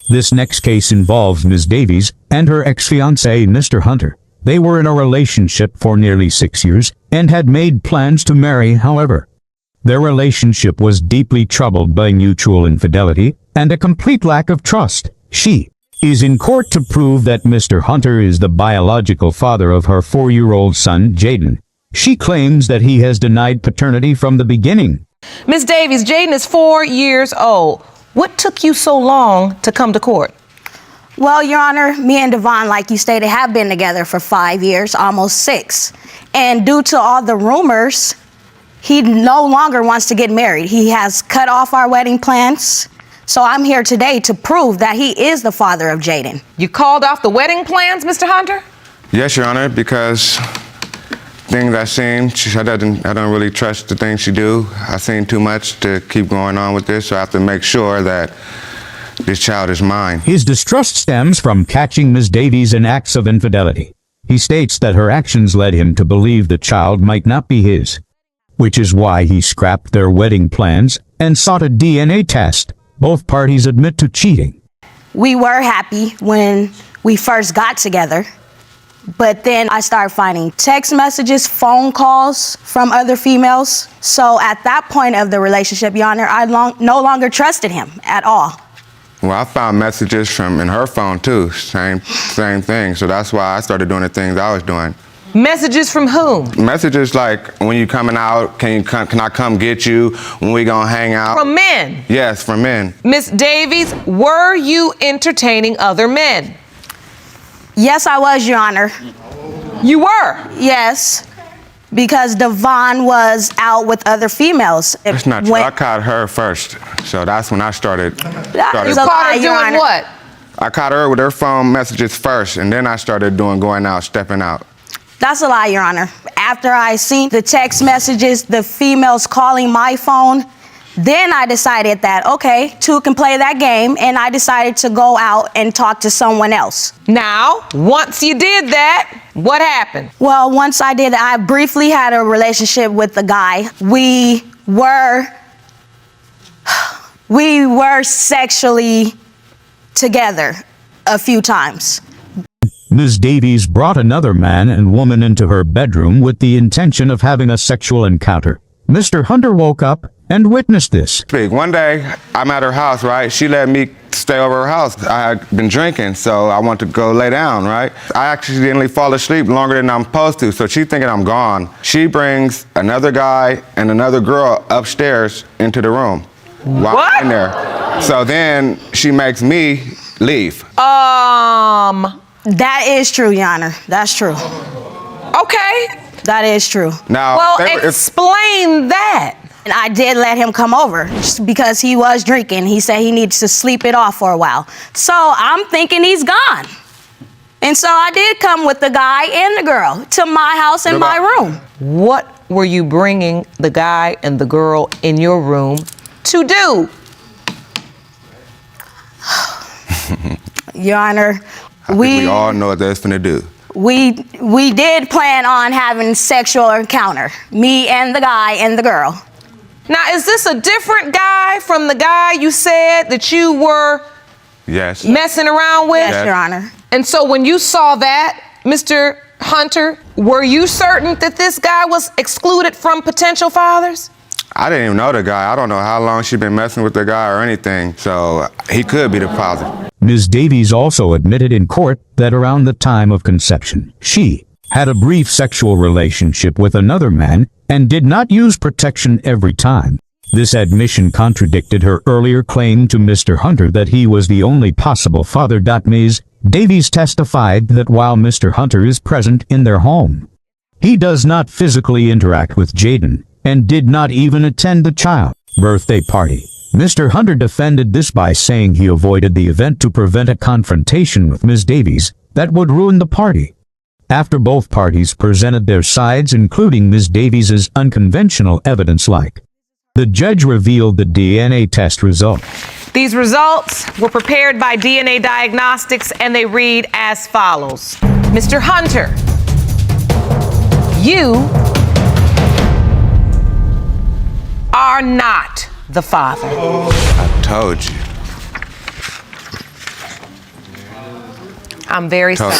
This next case involves Ms. Davies and her ex-fiancé, Mr. Hunter. They were in a relationship for nearly 6 years and had made plans to marry, however. Their relationship was deeply troubled by mutual infidelity and a complete lack of trust. She is in court to prove that Mr. Hunter is the biological father of her 4-year-old son, Jaden. She claims that he has denied paternity from the beginning. Ms. Davies, Jaden is 4 years old. What took you so long to come to court? Well, Your Honor, me and Devon, like you stated, have been together for 5 years, almost 6. And due to all the rumors, he no longer wants to get married. He has cut off our wedding plans. So I'm here today to prove that he is the father of Jaden. You called off the wedding plans, Mr. Hunter? Yes, Your Honor, because things I've seen, I don't really trust the things she do. I've seen too much to keep going on with this, so I have to make sure that this child is mine. His distrust stems from catching Ms. Davies in acts of infidelity. He states that her actions led him to believe the child might not be his, which is why he scrapped their wedding plans and sought a DNA test. Both parties admit to cheating. We were happy when we first got together, but then I started finding text messages, phone calls from other females. So at that point of the relationship, Your Honor, I no longer trusted him at all. Well, I found messages in her phone too, same thing. So that's why I started doing the things I was doing. Messages from whom? Messages like, when you coming out, can I come get you, when we gonna hang out? From men? Yes, from men. Miss Davies, were you entertaining other men? Yes, I was, Your Honor. You were? Yes, because Devon was out with other females. That's not true. I caught her first, so that's when I started. You caught her doing what? I caught her with her phone messages first, and then I started going out, stepping out. That's a lie, Your Honor. After I seen the text messages, the females calling my phone, then I decided that, okay, two can play that game, and I decided to go out and talk to someone else. Now, once you did that, what happened? Well, once I did, I briefly had a relationship with the guy. We were sexually together a few times. Ms. Davies brought another man and woman into her bedroom with the intention of having a sexual encounter. Mr. Hunter woke up and witnessed this. One day, I'm at her house, right? She let me stay over her house. I had been drinking, so I want to go lay down, right? I accidentally fall asleep longer than I'm supposed to, so she's thinking I'm gone. She brings another guy and another girl upstairs into the room while I'm in there. So then she makes me leave. That is true, Your Honor. That's true. Okay. That is true. Now, well, explain that. And I did let him come over just because he was drinking. He said he needs to sleep it off for a while. So I'm thinking he's gone. And so I did come with the guy and the girl to my house and my room. What were you bringing the guy and the girl in your room to do? Your Honor, we all know what that's gonna do. We did plan on having sexual encounter, me and the guy and the girl. Now, is this a different guy from the guy you said that you were messing around with? Yes, Your Honor. And so when you saw that, Mr. Hunter, were you certain that this guy was excluded from potential fathers? I didn't even know the guy. I don't know how long she's been messing with the guy or anything, so he could be the father. Ms. Davies also admitted in court that around the time of conception, she had a brief sexual relationship with another man and did not use protection every time. This admission contradicted her earlier claim to Mr. Hunter that he was the only possible father. Ms. Davies testified that while Mr. Hunter is present in their home, he does not physically interact with Jaden and did not even attend the child's birthday party. Mr. Hunter defended this by saying he avoided the event to prevent a confrontation with Ms. Davies that would ruin the party. After both parties presented their sides, including Ms. Davies's unconventional evidence, the judge revealed the DNA test result. These results were prepared by DNA Diagnostics, and they read as follows. Mr. Hunter, you are not the father. I told you. I'm very sorry.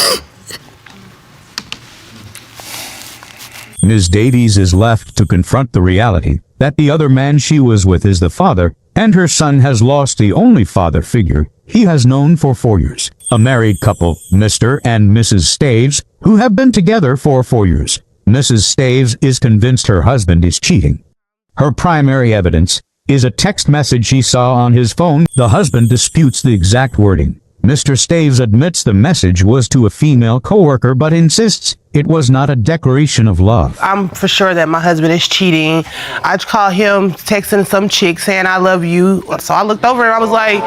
Ms. Davies is left to confront the reality that the other man she was with is the father, and her son has lost the only father figure he has known for 4 years. A married couple, Mr. and Mrs. Staves, who have been together for 4 years. Mrs. Staves is convinced her husband is cheating. Her primary evidence is a text message she saw on his phone. The husband disputes the exact wording. Mr. Staves admits the message was to a female coworker, but insists it was not a declaration of love. I'm for sure that my husband is cheating. I call him texting some chick saying I love you. So I looked over and I was like,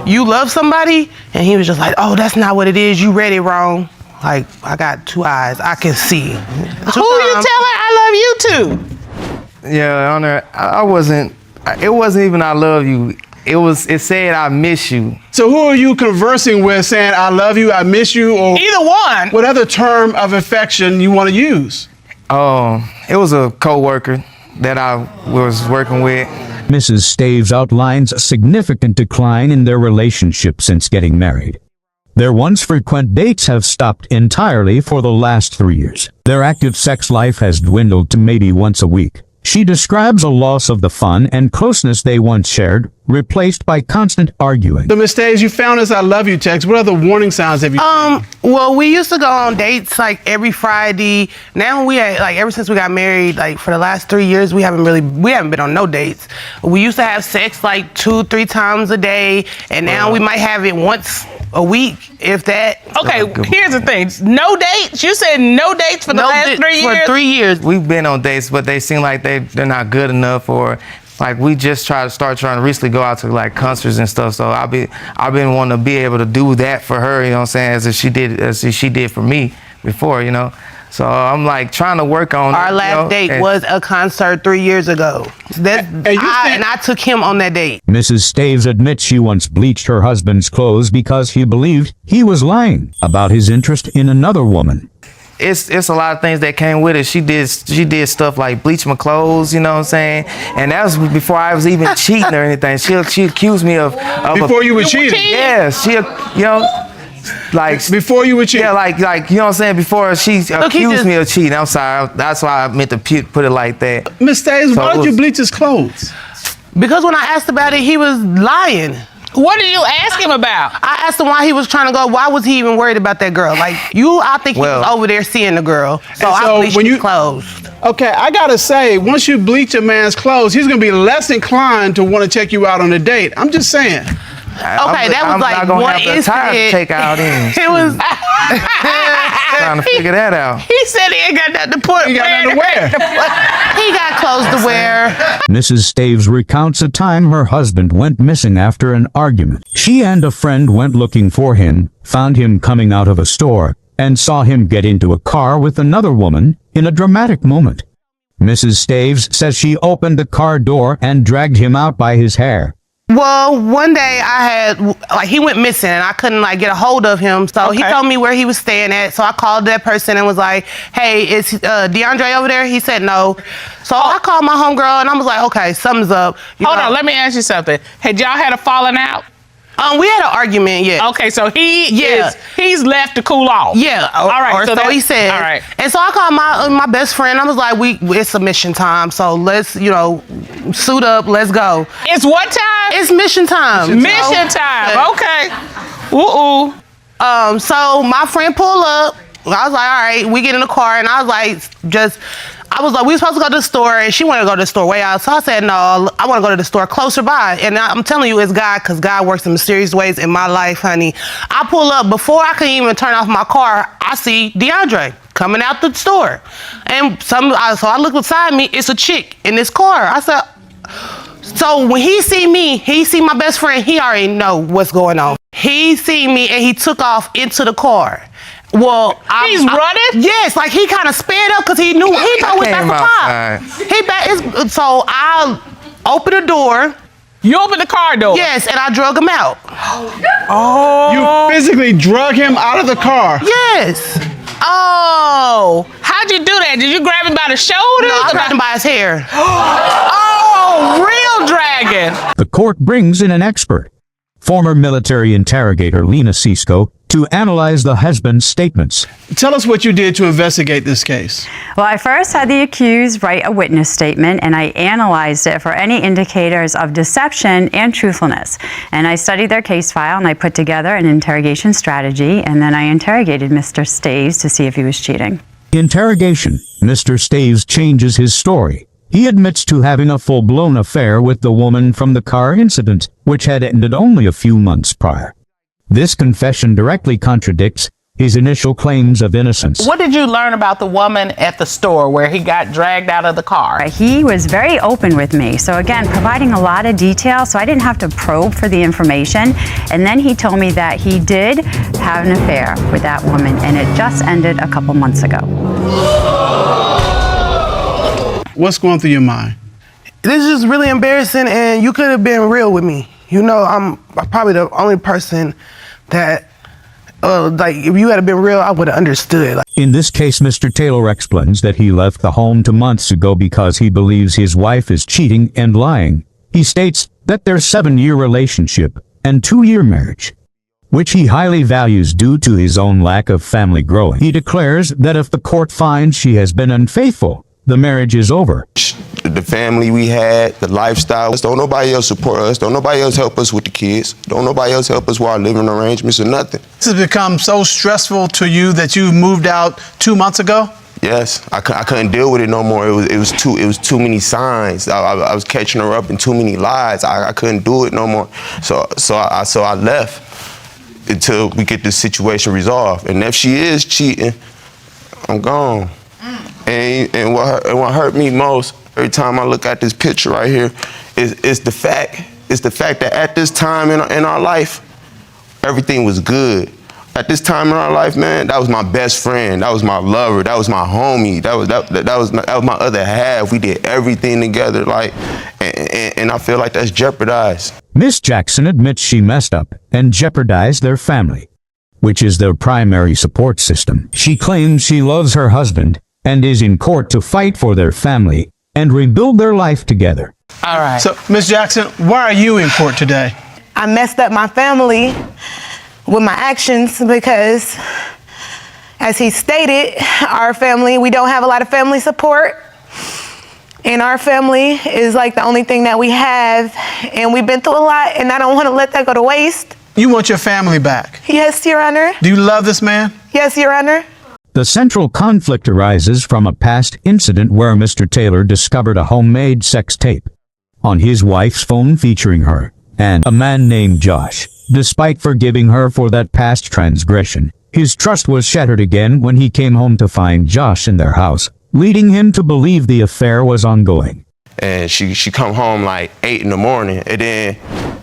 you love somebody? And he was just like, oh, that's not what it is. You read it wrong. Like, I got 2 eyes. I can see. Who you telling I love you to? Yeah, Honor, I wasn't, it wasn't even I love you. It said I miss you. So who are you conversing with saying I love you, I miss you, or Either one. what other term of affection you want to use? It was a coworker that I was working with. Mrs. Staves outlines a significant decline in their relationship since getting married. Their once frequent dates have stopped entirely for the last 3 years. Their active sex life has dwindled to maybe once a week. She describes a loss of the fun and closeness they once shared, replaced by constant arguing. The mistakes you found this I love you text. What other warning signs have you? Well, we used to go on dates like every Friday. Now ever since we got married, like for the last 3 years, we haven't been on no dates. We used to have sex like 2-3 times a day, and now we might have it once a week, if that. Okay, here's the thing. No dates? You said no dates for the last 3 years? For 3 years. We've been on dates, but they seem like they're not good enough, or like we just trying to recently go out to like concerts and stuff. So I've been wanting to be able to do that for her, you know what I'm saying, as she did for me before, you know. So I'm like trying to work on Our last date was a concert 3 years ago. And I took him on that date. Mrs. Staves admits she once bleached her husband's clothes because he believed he was lying about his interest in another woman. It's a lot of things that came with it. She did stuff like bleach my clothes, you know what I'm saying? And that was before I was even cheating or anything. She accused me of Before you were cheating? Yeah, like before you were cheating? Yeah, like you know what I'm saying? Before she accused me of cheating. I'm sorry. That's why I meant to put it like that. Miss Staves, why did you bleach his clothes? Because when I asked about it, he was lying. What did you ask him about? I asked him why he was trying to go. Why was he even worried about that girl? Like, I think he was over there seeing the girl. So I bleached his clothes. Okay, I gotta say, once you bleach a man's clothes, he's gonna be less inclined to want to check you out on a date. I'm just saying. Okay, that was like one incident. Take out in. It was trying to figure that out. He said he ain't got nothing to put. He got nothing to wear. He got clothes to wear. Mrs. Staves recounts a time her husband went missing after an argument. She and a friend went looking for him, found him coming out of a store, and saw him get into a car with another woman in a dramatic moment. Mrs. Staves says she opened the car door and dragged him out by his hair. Well, one day he went missing and I couldn't get a hold of him. So he told me where he was staying at. So I called that person and was like, hey, is DeAndre over there? He said no. So I called my homegirl and I was like, okay, something's up. Hold on, let me ask you something. Had y'all had a falling out? We had an argument, yeah. Okay, so he's left to cool off. Yeah. All right. So he said. All right. And so I called my best friend. I was like, it's submission time. So let's, suit up. Let's go. It's what time? It's mission time. Mission time. Okay. So my friend pulled up. I was like, all right, we get in the car, and I was like, we were supposed to go to the store, and she wanted to go to the store way out. So I said, no, I want to go to the store closer by. And I'm telling you, it's God, because God works in mysterious ways in my life, honey. I pull up. Before I can even turn off my car, I see DeAndre coming out the store. And so I look beside me. It's a chick in this car. I said, so when he see me, he see my best friend, he already know what's going on. He see me, and he took off into the car. Well, he's running? Yes, like he kind of sped up because he know what's at the top. So I opened the door. You opened the car door? Yes, and I drug him out. Oh. You physically drug him out of the car? Yes. Oh. How'd you do that? Did you grab him by the shoulders? No, I grabbed him by his hair. Oh, real dragon. The court brings in an expert. Former military interrogator Lena Cisco to analyze the husband's statements. Tell us what you did to investigate this case. Well, I first had the accused write a witness statement, and I analyzed it for any indicators of deception and truthfulness. And I studied their case file, and I put together an interrogation strategy, and then I interrogated Mr. Staves to see if he was cheating. Interrogation. Mr. Staves changes his story. He admits to having a full-blown affair with the woman from the car incident, which had ended only a few months prior. This confession directly contradicts his initial claims of innocence. What did you learn about the woman at the store where he got dragged out of the car? He was very open with me. So again, providing a lot of detail, so I didn't have to probe for the information. And then he told me that he did have an affair with that woman, and it just ended a couple months ago. What's going through your mind? This is just really embarrassing, and you could have been real with me. You know, I'm probably the only person that, like, if you had been real, I would have understood. In this case, Mr. Taylor explains that he left the home 2 months ago because he believes his wife is cheating and lying. He states that their 7-year relationship and 2-year marriage, which he highly values due to his own lack of family growing. He declares that if the court finds she has been unfaithful, the marriage is over. The family we had, the lifestyle, don't nobody else support us, don't nobody else help us with the kids, don't nobody else help us with our living arrangements or nothing. This has become so stressful to you that you moved out 2 months ago? Yes, I couldn't deal with it no more. It was too many signs. I was catching her up in too many lies. I couldn't do it no more. So I left until we get this situation resolved. And if she is cheating, I'm gone. And what hurt me most every time I look at this picture right here is the fact that at this time in our life, everything was good. At this time in our life, man, that was my best friend, that was my lover, that was my homie, that was my other half. We did everything together, like, and I feel like that's jeopardized. Miss Jackson admits she messed up and jeopardized their family, which is their primary support system. She claims she loves her husband and is in court to fight for their family and rebuild their life together. All right. So, Ms. Jackson, why are you in court today? I messed up my family with my actions because, as he stated, our family, we don't have a lot of family support. And our family is like the only thing that we have. And we've been through a lot, and I don't want to let that go to waste. You want your family back? Yes, Your Honor. Do you love this man? Yes, Your Honor. The central conflict arises from a past incident where Mr. Taylor discovered a homemade sex tape on his wife's phone featuring her and a man named Josh. Despite forgiving her for that past transgression, his trust was shattered again when he came home to find Josh in their house, leading him to believe the affair was ongoing. And she come home like 8 in the morning, and then,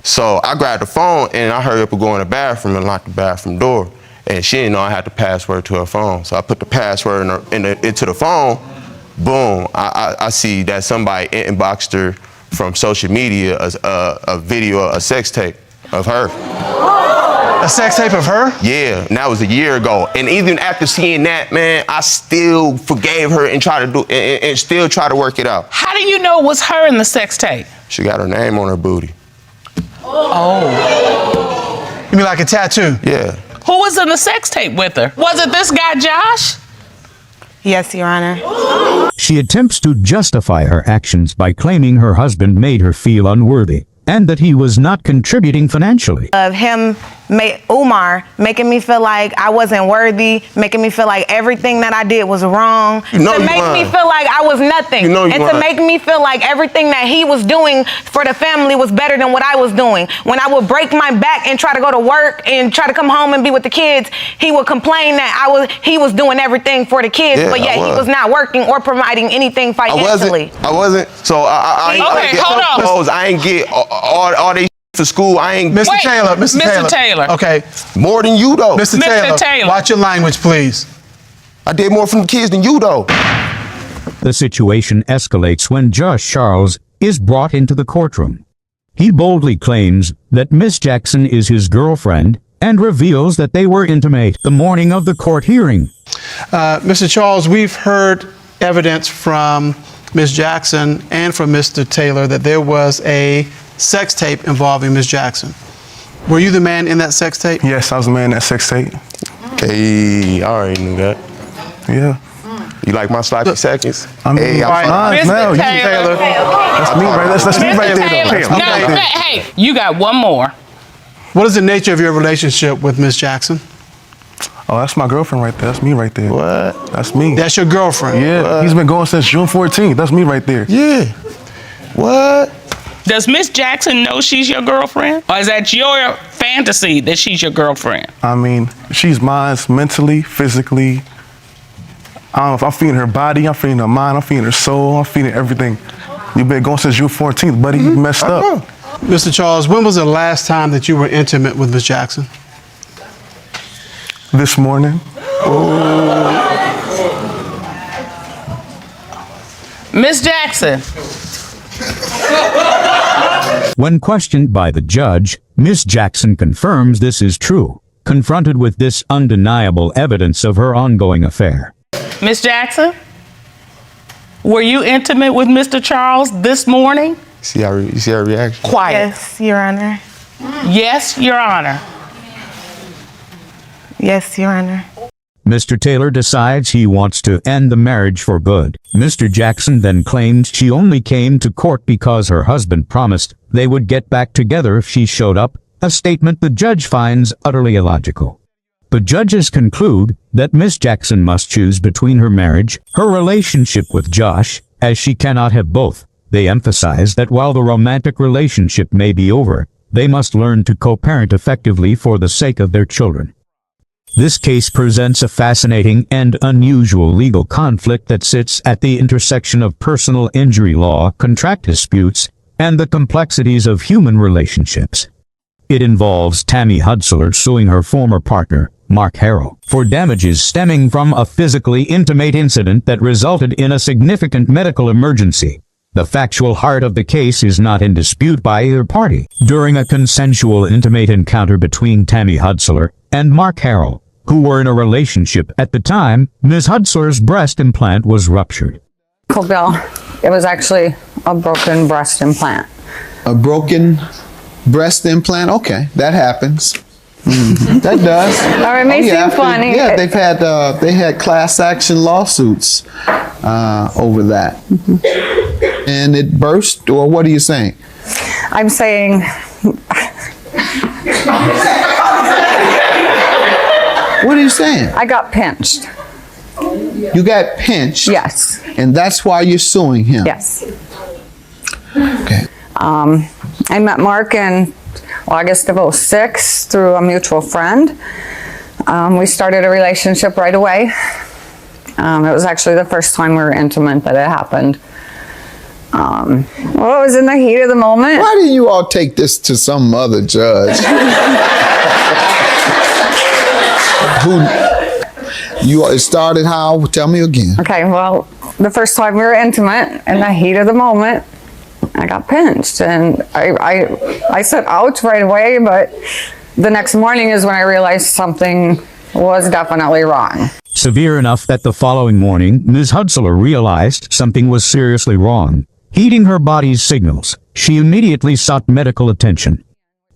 so I grabbed the phone and I hurried up and go in the bathroom and locked the bathroom door. And she didn't know I had the password to her phone. So I put the password into the phone. Boom, I see that somebody inboxed her from social media a video, a sex tape of her. A sex tape of her? Yeah, and that was a year ago. And even after seeing that, man, I still forgave her and still try to work it out. How do you know it was her in the sex tape? She got her name on her booty. Oh. You mean like a tattoo? Yeah. Who was in the sex tape with her? Was it this guy, Josh? Yes, Your Honor. She attempts to justify her actions by claiming her husband made her feel unworthy and that he was not contributing financially. Of him, Umar, making me feel like I wasn't worthy, making me feel like everything that I did was wrong, to make me feel like I was nothing, and to make me feel like everything that he was doing for the family was better than what I was doing. When I would break my back and try to go to work and try to come home and be with the kids, he would complain that he was doing everything for the kids, but yet he was not working or providing anything financially. I wasn't. So I ain't get all they for school. I ain't. Mr. Taylor. Okay. More than you though. Mr. Taylor, watch your language, please. I did more from the kids than you though. The situation escalates when Josh Charles is brought into the courtroom. He boldly claims that Miss Jackson is his girlfriend and reveals that they were intimate the morning of the court hearing. Mr. Charles, we've heard evidence from Ms. Jackson and from Mr. Taylor that there was a sex tape involving Ms. Jackson. Were you the man in that sex tape? Yes, I was the man in that sex tape. Hey, I already knew that. Yeah. You like my sloppy seconds? I mean, hey, nice, Mr. Taylor. That's me right there. That's me right there, though. No, hey, you got one more. What is the nature of your relationship with Miss Jackson? Oh, that's my girlfriend right there. That's me right there. What? That's me. That's your girlfriend? Yeah, What? he's been going since June 14th. That's me right there. Yeah. What? Does Miss Jackson know she's your girlfriend? Or is that your fantasy that she's your girlfriend? I mean, she's mine mentally, physically. I don't know if I'm feeding her body, I'm feeding her mind, I'm feeding her soul, I'm feeding everything. You've been going since June 14th, buddy. You messed up. Mr. Charles, when was the last time that you were intimate with Miss Jackson? This morning. Miss Jackson. When questioned by the judge, Miss Jackson confirms this is true, confronted with this undeniable evidence of her ongoing affair. Miss Jackson, were you intimate with Mr. Charles this morning? You see her reaction? Quiet. Yes, Your Honor. Yes, Your Honor. Yes, Your Honor. Mr. Taylor decides he wants to end the marriage for good. Mr. Jackson then claims she only came to court because her husband promised they would get back together if she showed up, a statement the judge finds utterly illogical. The judges conclude that Miss Jackson must choose between her marriage, her relationship with Josh, as she cannot have both. They emphasize that while the romantic relationship may be over, they must learn to co-parent effectively for the sake of their children. This case presents a fascinating and unusual legal conflict that sits at the intersection of personal injury law, contract disputes, and the complexities of human relationships. It involves Tammy Hudsler suing her former partner, Mark Harrell, for damages stemming from a physically intimate incident that resulted in a significant medical emergency. The factual heart of the case is not in dispute by either party. During a consensual intimate encounter between Tammy Hudsler and Mark Harrell, who were in a relationship at the time, Ms. Hudsler's breast implant was ruptured. Bill, it was actually a broken breast implant. A broken breast implant? Okay, that happens. That does. Or it may seem funny. Yeah, they had class action lawsuits over that. And it burst, or what are you saying? I'm saying... What are you saying? I got pinched. You got pinched? Yes. And that's why you're suing him? Yes. Okay. I met Mark in August of '06 through a mutual friend. We started a relationship right away. It was actually the first time we were intimate that it happened. Well, it was in the heat of the moment. Why didn't you all take this to some other judge? It started how? Tell me again. Okay, well, the first time we were intimate, in the heat of the moment, I got pinched, and I said ouch right away, but the next morning is when I realized something was definitely wrong. Severe enough that the following morning, Ms. Hudsler realized something was seriously wrong. Heeding her body's signals, she immediately sought medical attention.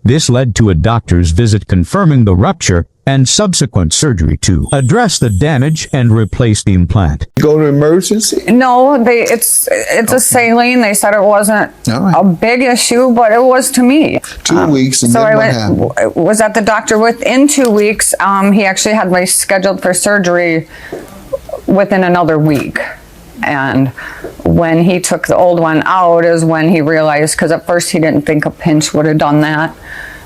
This led to a doctor's visit confirming the rupture and subsequent surgery to address the damage and replace the implant. Go to emergency? No, it's a saline. They said it wasn't a big issue, but it was to me. 2 weeks, and so then I what happened? was at the doctor within 2 weeks. He actually had me scheduled for surgery within another week. And when he took the old one out is when he realized, because at first he didn't think a pinch would have done that.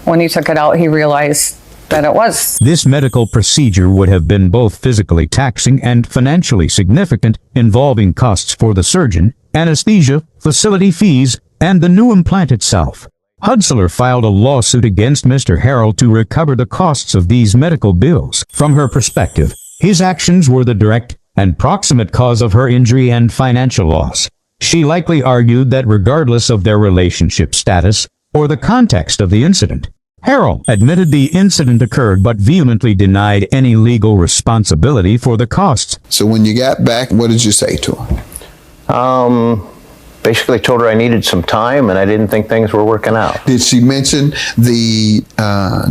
When he took it out, he realized that it was. This medical procedure would have been both physically taxing and financially significant, involving costs for the surgeon, anesthesia, facility fees, and the new implant itself. Hudsler filed a lawsuit against Mr. Harrell to recover the costs of these medical bills. From her perspective, his actions were the direct and proximate cause of her injury and financial loss. She likely argued that regardless of their relationship status or the context of the incident, Harrell admitted the incident occurred but vehemently denied any legal responsibility for the costs. So when you got back, what did you say to him? basically told her I needed some time and I didn't think things were working out. Did she mention the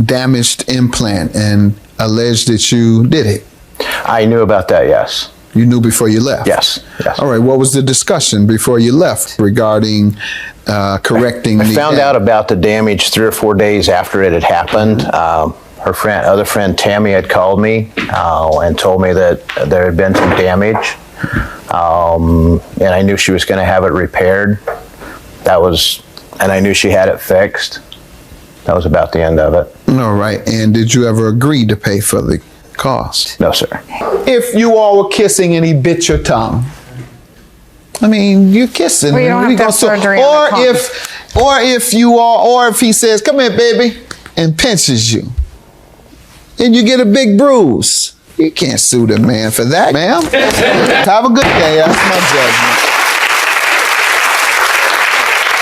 damaged implant and allege that you did it? I knew about that, yes. You knew before you left? Yes, yes. All right, what was the discussion before you left regarding correcting I found out about the damage 3 or 4 days after it had happened. Her other friend Tammy had called me and told me that there had been some damage. And I knew she was going to have it repaired. And I knew she had it fixed. That was about the end of it. All right, and did you ever agree to pay for the cost? No, sir. If you all were kissing and he bit your tongue, I mean, you're kissing. Well, you don't have to have surgery on the tongue. or if he says, "Come here, baby," and pinches you, and you get a big bruise, you can't sue the man for that, ma'am. Have a good day. That's my judgment.